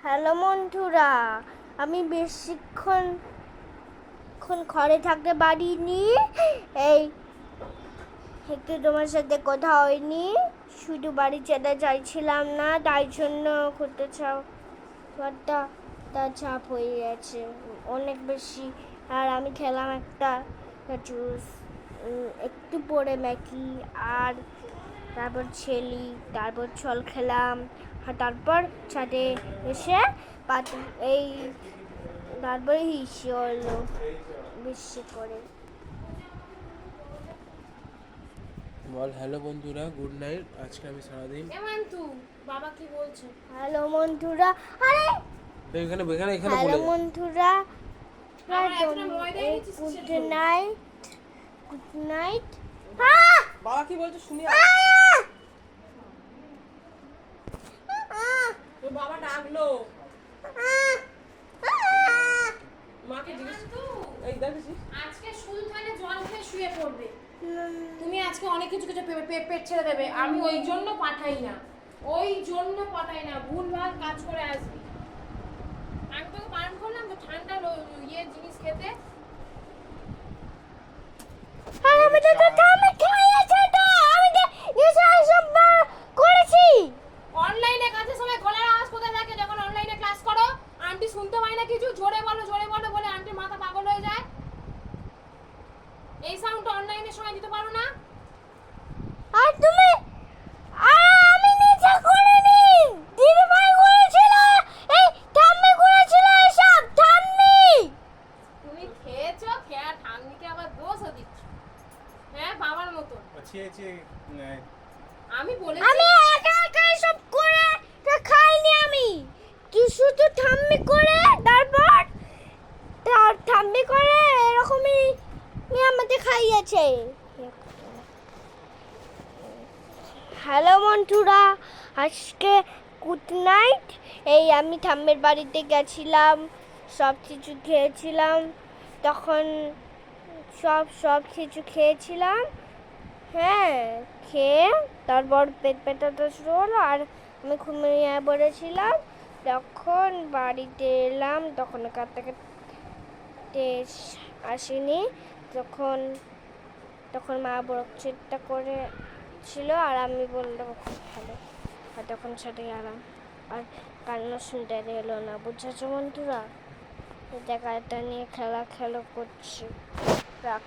Hello বন্ধুরা, আমি বেশিক্ষণ ঘরে থাকতে পারিনি। এই একটু তোমার সাথে কথা হয়নি, শুধু বাড়ি যেতে চাইছিলাম না, তাই জন্য ঘুরতে ঘরটা চাপ হয়ে গেছে অনেক বেশি। আর আমি খেলাম একটা জুস, একটু পরে ম্যাগি, আর তারপর ছেলি, তারপর ছল খেলাম, আর তারপর ছাদে এসে এই তারপরে হিসি হলো বেশি করে। বল হ্যালো বন্ধুরা, গুড নাইট। আজকে আমি সারাদিন বাবা কি বলছে? হ্যালো বন্ধুরা, আরে এখানে এখানে এখানে হ্যালো বলে বন্ধুরা, good good night, good night. বাবা কি বলছে শুনি। তোর বাবা ডাকলো। মাকে জিজ্ঞেস এই দেখেছিস আজকে সুলতানে জল খেয়ে শুয়ে পড়বে। তুমি আজকে অনেক কিছু কিছু পেট ছেড়ে দেবে। আমি ওই জন্য পাঠাই না, ভুলভাল কাজ করে আসবি। আমি তোকে বারণ করলাম তো ঠান্ডা জিনিস খেতে। আমি তো থামে খাইয়েছে, তো আমি তো নিশ্চয়ই সব করেছি। অনলাইনে কাজের সময় গলার আওয়াজ কোথায় থাকে? যখন অনলাইনে ক্লাস করো আন্টি শুনতে পায় না কিছু, জোরে বলো বলে আন্টির মাথা পাগল হয়ে যায়। এই সাউন্ডটা অনলাইনের সময় দিতে পারো না? আর তুমি আমি নিজে করিনি, দিদি ভাই করেছিল, এই ঠাম্মি করেছিল, এসব ঠাম্মি। তুমি খেয়েছো, খেয়ে ঠাম্মিকে আবার দোষও দিচ্ছ। হ্যাঁ, বাবার মতো। আমি বলেছি আমি একা একা সব করে খাইনি, আমি তুই শুধু ঠাম্মি করে, তারপর ঠাম্মি করে এরকমই আমাদের খাইয়েছে। হ্যালো বন্ধুরা, আজকে গুড নাইট। এই আমি ঠাম্মির বাড়িতে গেছিলাম, সব কিছু খেয়েছিলাম, তখন সব কিছু খেয়েছিলাম। হ্যাঁ, খেয়ে তারপর পেট ব্যথাটা শুরু হলো, আর আমি ঘুমিয়ে পড়েছিলাম। যখন বাড়িতে এলাম তখন কাঁদতে আসেনি, তখন মা বরকচিটটা করেছিল, আর আমি বললাম খুব ভালো, আর তখন সাথে গেলাম, আর কান্না শুনতে এলো না। বুঝেছো বন্ধুরা, জায়গাটা নিয়ে খেলা করছি। রাখ।